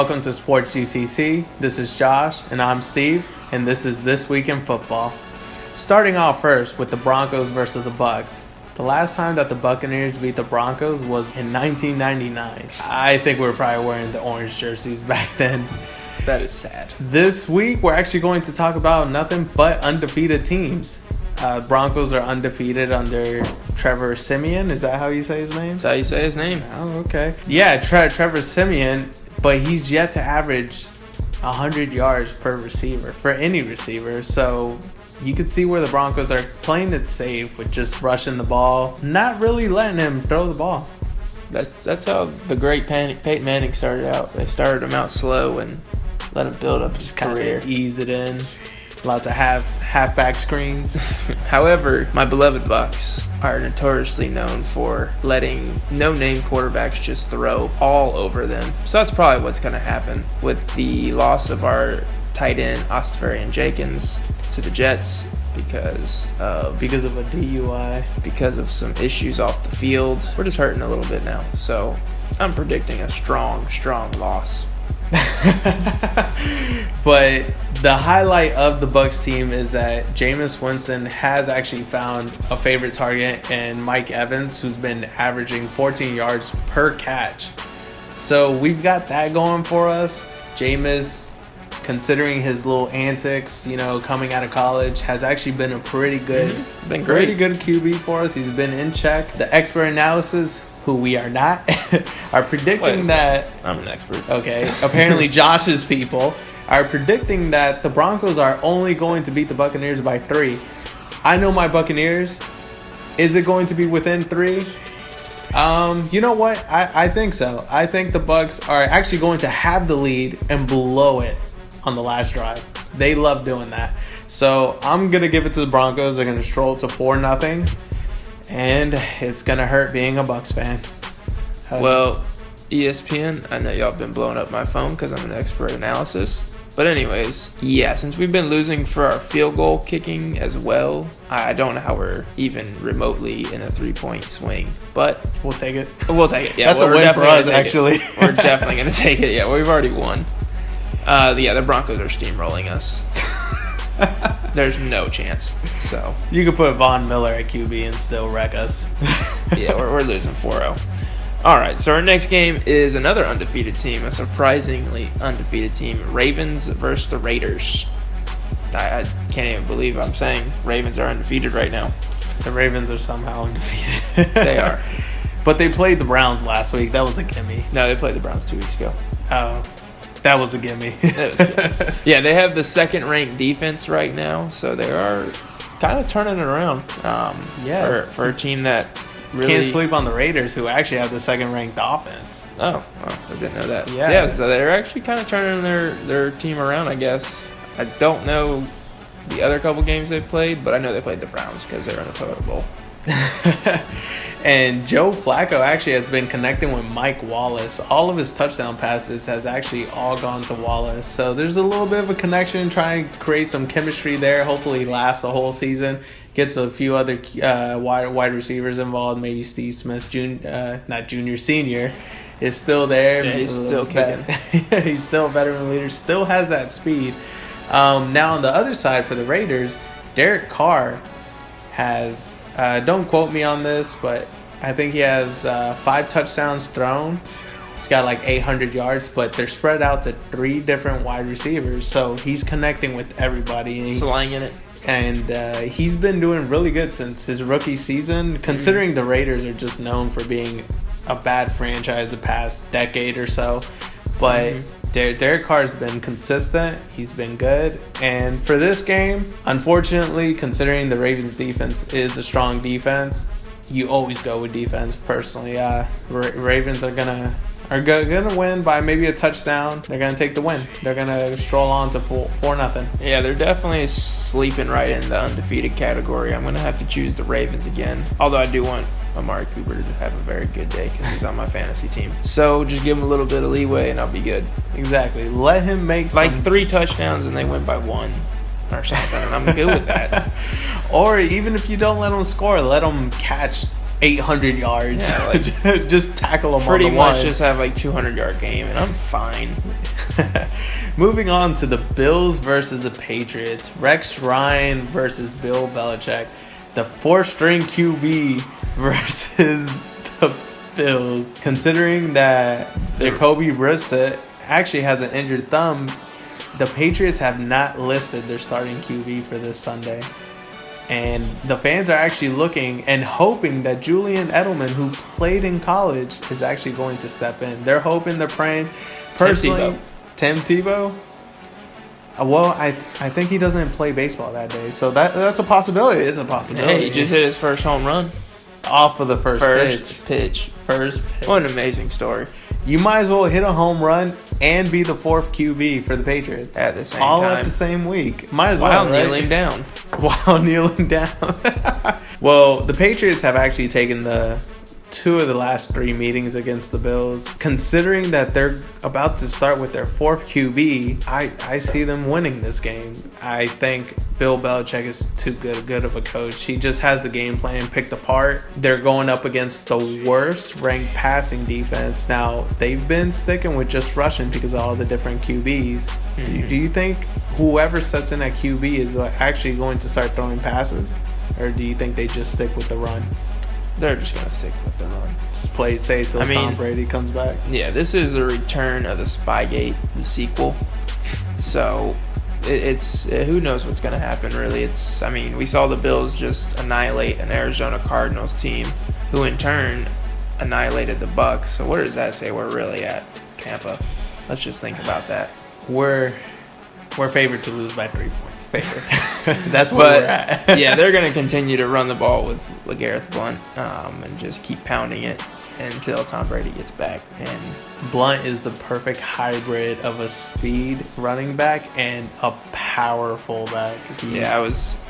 Welcome to SportsUCC. This is Josh, and I'm Steve, and this is This Week in Football. Starting off first with the Broncos versus the Bucs. The last time that the Buccaneers beat the Broncos was in 1999. I think we were probably wearing the orange jerseys back then. That is sad. This week, we're actually going to talk about nothing but undefeated teams. Broncos are undefeated under Trevor Siemian. Is that how you say his name? That's how you say his name. Oh, okay. Yeah, Trevor Siemian, but he's yet to average 100 yards per receiver for any receiver. So you could see where the Broncos are playing it safe with just rushing the ball, not really letting him throw the ball. That's how the great Peyton Manning started out. They started him out slow and let him build up his career. Kind of ease it in. Lots of halfback screens. However, my beloved Bucs are notoriously known for letting no-name quarterbacks just throw all over them. So that's probably what's going to happen with the loss of our tight end, Ostafarian-Jenkins, to the Jets because of a DUI. Because of some issues off the field. We're just hurting a little bit now. So I'm predicting a strong loss. But the highlight of the Bucs team is that Jameis Winston has actually found a favorite target in Mike Evans, who's been averaging 14 yards per catch. So we've got that going for us. Jameis, considering his little antics, coming out of college, has actually been a pretty good QB for us. He's been in check. The expert analysis, who we are not, are predicting that... I'm an expert. Okay. Apparently Josh's people are predicting that the Broncos are only going to beat the Buccaneers by 3. I know my Buccaneers. Is it going to be within 3? You know what? I think so. I think the Bucs are actually going to have the lead and blow it on the last drive. They love doing that. So I'm going to give it to the Broncos. They're going to stroll to 4-0. And it's going to hurt being a Bucs fan. Well, ESPN, I know y'all been blowing up my phone because I'm an expert analysis. But anyways, yeah, since we've been losing for our field goal kicking as well, I don't know how we're even remotely in a 3-point swing. But we'll take it. Yeah, That's a win for us, actually. We're definitely going to take it. Yeah, we've already won. The Broncos are steamrolling us. There's no chance. So you could put Von Miller at QB and still wreck us. Yeah, we're losing 4-0. All right, so our next game is another undefeated team, a surprisingly undefeated team, Ravens versus the Raiders. I can't even believe I'm saying Ravens are undefeated right now. The Ravens are somehow undefeated. They are. But they played the Browns last week. That was a gimme. No, they played the Browns 2 weeks ago. Oh. That was a gimme. Yeah, they have the second-ranked defense right now, so they are kind of turning it around. For a team that really can't sleep on the Raiders, who actually have the second-ranked offense. Oh, I didn't know that. Yeah, so they're actually kind of turning their team around, I guess. I don't know the other couple games they've played, but I know they played the Browns because they're in the Toilet Bowl. And Joe Flacco actually has been connecting with Mike Wallace. All of his touchdown passes has actually all gone to Wallace. So there's a little bit of a connection, trying to create some chemistry there. Hopefully he lasts the whole season. Gets a few other wide receivers involved. Maybe Steve Smith, Senior, is still there. Yeah, he's still kicking. He's still a veteran leader. Still has that speed. Now on the other side for the Raiders, Derek Carr has... don't quote me on this, but I think he has 5 touchdowns thrown. He's got like 800 yards, but they're spread out to 3 different wide receivers. So he's connecting with everybody. Slanging it. And he's been doing really good since his rookie season, considering the Raiders are just known for being a bad franchise the past decade or so. But Derek Carr's been consistent. He's been good. And for this game, unfortunately, considering the Ravens' defense is a strong defense, you always go with defense, personally. Ravens are gonna win by maybe a touchdown. They're gonna take the win. They're gonna stroll on to 4-0. Yeah, they're definitely sleeping right in the undefeated category. I'm gonna have to choose the Ravens again. Although I do want Amari Cooper to have a very good day because he's on my fantasy team. So just give him a little bit of leeway and I'll be good. Exactly. Let him make like 3 touchdowns and they win by 1 or something, and I'm good with that. Or even if you don't let him score, let him catch 800 yards. Yeah, like, just tackle them pretty on the much one. just have like 200-yard game, and I'm fine. Moving on to the Bills versus the Patriots. Rex Ryan versus Bill Belichick. The 4th-string QB versus the Bills. Considering that Jacoby Brissett actually has an injured thumb, the Patriots have not listed their starting QB for this Sunday. And the fans are actually looking and hoping that Julian Edelman, who played in college, is actually going to step in. They're hoping, they're praying. Personally, Tim Tebow? Well, I think he doesn't play baseball that day. So that's a possibility. It's a possibility. Hey, he just hit his first home run. Off of the first pitch. First pitch. What an amazing story. You might as well hit a home run and be the 4th QB for the Patriots. At the same All time. at the same week. Might as well, While right? kneeling down. While kneeling down. Well, the Patriots have actually taken the 2 of the last 3 meetings against the Bills. Considering that they're about to start with their 4th QB, I see them winning this game. I think Bill Belichick is too good of a coach. He just has the game plan picked apart. They're going up against the worst ranked passing defense. Now, they've been sticking with just rushing because of all the different QBs. Mm-hmm. Do you think whoever steps in at QB is actually going to start throwing passes? Or do you think they just stick with the run? They're just going to stick with the run. Just play it safe till Tom Brady comes back. Yeah, this is the return of the Spygate, the sequel. So, it's who knows what's going to happen, really. We saw the Bills just annihilate an Arizona Cardinals team, who in turn annihilated the Bucs. So what does that say we're really at, Tampa? Let's just think about that. We're favored to lose by 3 points. That's where we're at. Yeah, they're going to continue to run the ball with LeGarrette Blount and just keep pounding it until Tom Brady gets back. And Blount is the perfect hybrid of a speed running back and a power fullback.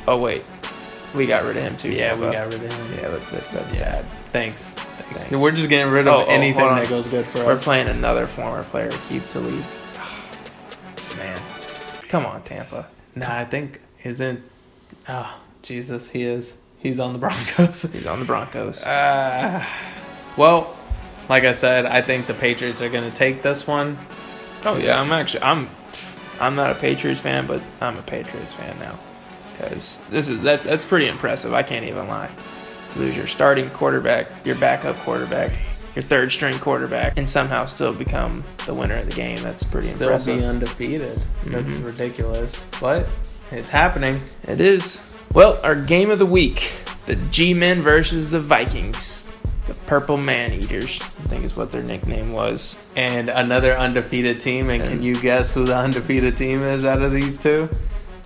Oh, wait. We got rid of him, too. Yeah, Tampa. we got rid of him. Yeah, that's sad. Thanks. We're just getting rid of anything that goes good for us. We're playing another former player, Keep to lead. Man. Come on, Tampa. Nah, I think isn't. Oh, Jesus, he is. He's on the Broncos. He's on the Broncos. Well, like I said, I think the Patriots are going to take this one. Oh yeah, I'm not a Patriots fan, but I'm a Patriots fan now because that's pretty impressive. I can't even lie. To lose your starting quarterback, your backup quarterback, your 3rd-string quarterback, and somehow still become the winner of the game. That's pretty impressive. Still be undefeated. That's ridiculous. But it's happening. It is. Well, our game of the week, the G-Men versus the Vikings. The Purple Man-Eaters, I think is what their nickname was. And another undefeated team. And can you guess who the undefeated team is out of these 2?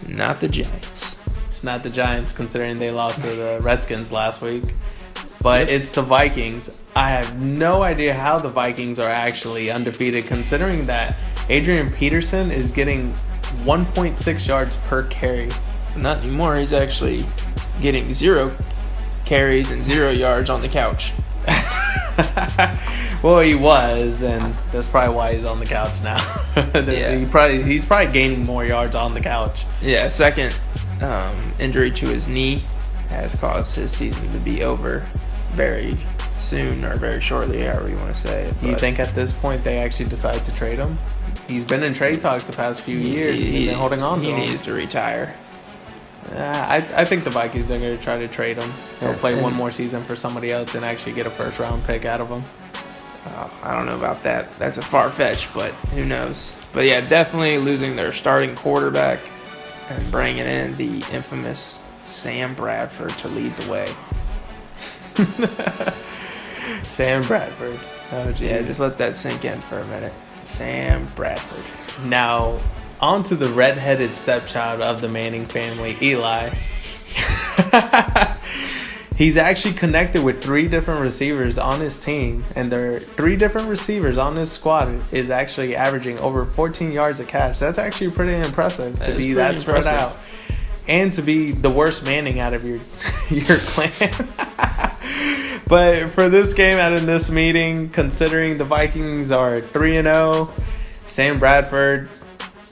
Not the Giants. It's not the Giants, considering they lost to the Redskins last week. But it's the Vikings. I have no idea how the Vikings are actually undefeated, considering that Adrian Peterson is getting 1.6 yards per carry. Not anymore. He's actually getting 0 carries and 0 yards on the couch. Well, he was, and that's probably why he's on the couch now. Yeah. He's probably gaining more yards on the couch. Yeah, second injury to his knee has caused his season to be over very soon or very shortly, however you want to say it. Do you think at this point they actually decide to trade him? He's been in trade talks the past few years. He's been holding on to him. He needs to retire. I think the Vikings are going to try to trade him. He'll play one more season for somebody else and actually get a 1st-round pick out of him. I don't know about that. That's a far-fetched, but who knows. But yeah, definitely losing their starting quarterback and bringing in the infamous Sam Bradford to lead the way. Sam Bradford. Oh, geez. Yeah, just let that sink in for a minute. Sam Bradford. Now, on to the redheaded stepchild of the Manning family, Eli. He's actually connected with 3 different receivers on his team, and their 3 different receivers on this squad is actually averaging over 14 yards a catch. That's actually pretty impressive to be that spread out, and to be the worst Manning out of your clan. But for this game, out in this meeting, considering the Vikings are 3-0, Sam Bradford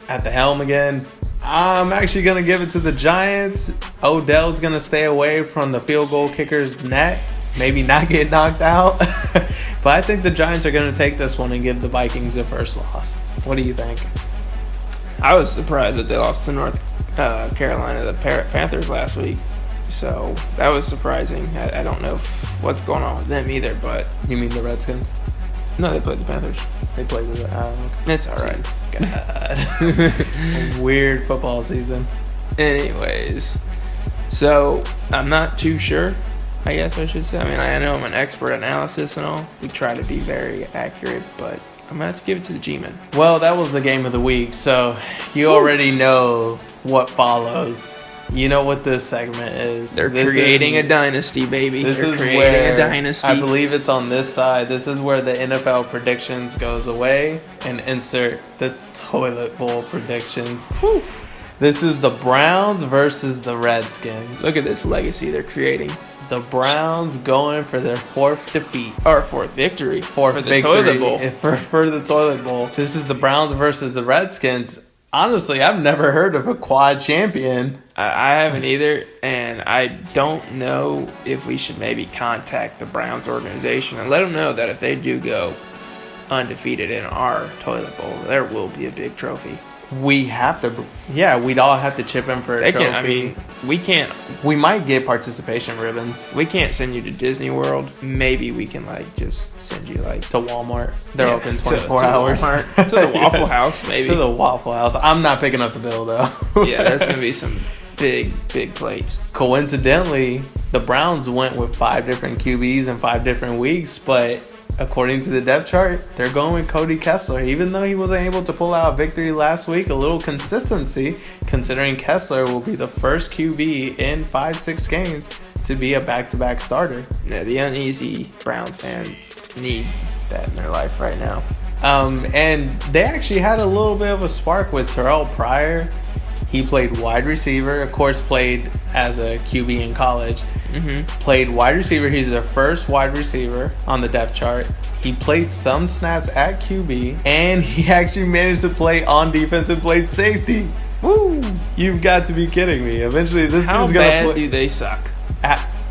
at the helm again, I'm actually going to give it to the Giants. Odell's going to stay away from the field goal kicker's net. Maybe not get knocked out. But I think the Giants are going to take this one and give the Vikings their first loss. What do you think? I was surprised that they lost to North Carolina, the Panthers last week. So that was surprising. I don't know what's going on with them either, but... You mean the Redskins? No, they played the Panthers. They played the... Okay. It's all right. God. Weird football season. Anyways, so I'm not too sure, I guess I should say. I mean, I know I'm an expert at analysis and all. We try to be very accurate, but I'm going to have to give it to the G-Men. Well, that was the game of the week, so you already know what follows. You know what this segment is. They're creating a dynasty, baby. They're creating a dynasty. I believe it's on this side. This is where the NFL predictions goes away and insert the toilet bowl predictions. Whew. This is the Browns versus the Redskins. Look at this legacy they're creating. The Browns going for their fourth defeat. Or fourth victory. Fourth for the victory toilet bowl. For the toilet bowl. This is the Browns versus the Redskins. Honestly, I've never heard of a quad champion. I haven't either, and I don't know if we should maybe contact the Browns organization and let them know that if they do go undefeated in our toilet bowl, there will be a big trophy. We have to, yeah, we'd all have to chip in for a trophy. We might get participation ribbons. We can't send you to Disney World. Maybe we can just send you to Walmart. They're open 24 hours. To the Waffle House, maybe. To the Waffle House. I'm not picking up the bill though. Yeah, there's gonna be some big plates. Coincidentally, the Browns went with 5 different QBs in 5 different weeks, but according to the depth chart, they're going with Cody Kessler. Even though he wasn't able to pull out a victory last week, a little consistency, considering Kessler will be the first QB in 5-6 games to be a back-to-back starter. Yeah, the uneasy Browns fans need that in their life right now. And they actually had a little bit of a spark with Terrell Pryor. He played wide receiver, of course, played as a QB in college. Played wide receiver. He's the first wide receiver on the depth chart. He played some snaps at QB, and he actually managed to play on defense and played safety. Woo! You've got to be kidding me. Eventually, this dude's gonna play. How bad do they suck?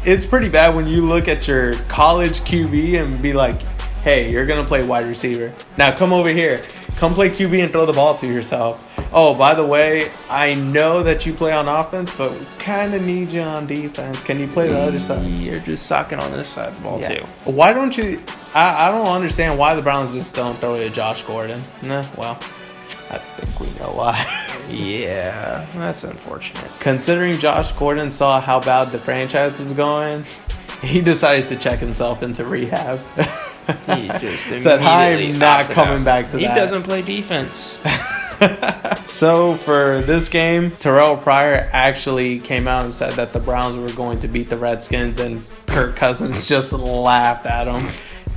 It's pretty bad when you look at your college QB and be like, hey, you're going to play wide receiver. Now come over here. Come play QB and throw the ball to yourself. Oh, by the way, I know that you play on offense, but we kind of need you on defense. Can you play the other side? You're just sucking on this side of the ball, too. Why don't you... I don't understand why the Browns just don't throw it to Josh Gordon. Nah, well, I think we know why. Yeah, that's unfortunate. Considering Josh Gordon saw how bad the franchise was going, he decided to check himself into rehab. He just said, I'm not coming back to that. He doesn't play defense. So for this game, Terrell Pryor actually came out and said that the Browns were going to beat the Redskins, and Kirk Cousins just laughed at him.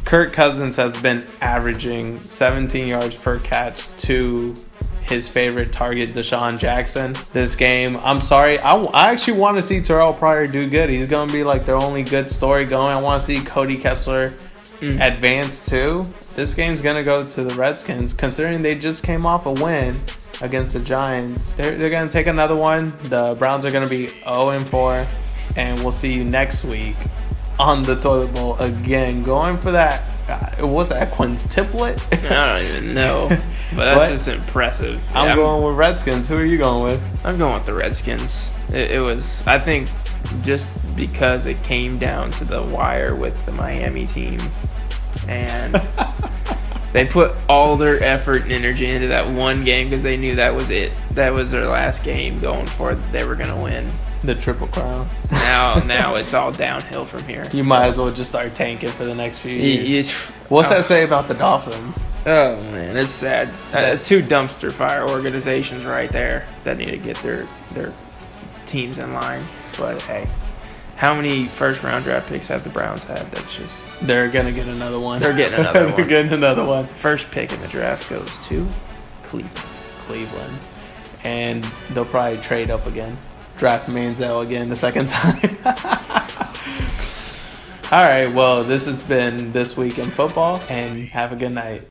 Kirk Cousins has been averaging 17 yards per catch to his favorite target, Deshaun Jackson. This game, I'm sorry, I actually want to see Terrell Pryor do good. He's going to be their only good story going. I want to see Cody Kessler advance too. This game's going to go to the Redskins, considering they just came off a win against the Giants. They're going to take another one. The Browns are going to be 0-4, and we'll see you next week on the toilet bowl again, going for that. What's that, quintuplet? I don't even know, but that's just impressive. I'm going with Redskins. Who are you going with? I'm going with the Redskins. It was, I think, just because it came down to the wire with the Miami team, and they put all their effort and energy into that one game because they knew that was it. That was their last game going for it. They were going to win the Triple Crown. Now it's all downhill from here. You might as well just start tanking for the next few years. What's that say about the Dolphins? Oh man, it's sad. 2 dumpster fire organizations right there that need to get their teams in line. But hey, how many first round draft picks have the Browns had? That's just... They're gonna get another one. They're getting another one. They're getting another one. First pick in the draft goes to Cleveland. And they'll probably trade up again. Draft Manziel again the second time. All right, well, this has been This Week in Football, and have a good night.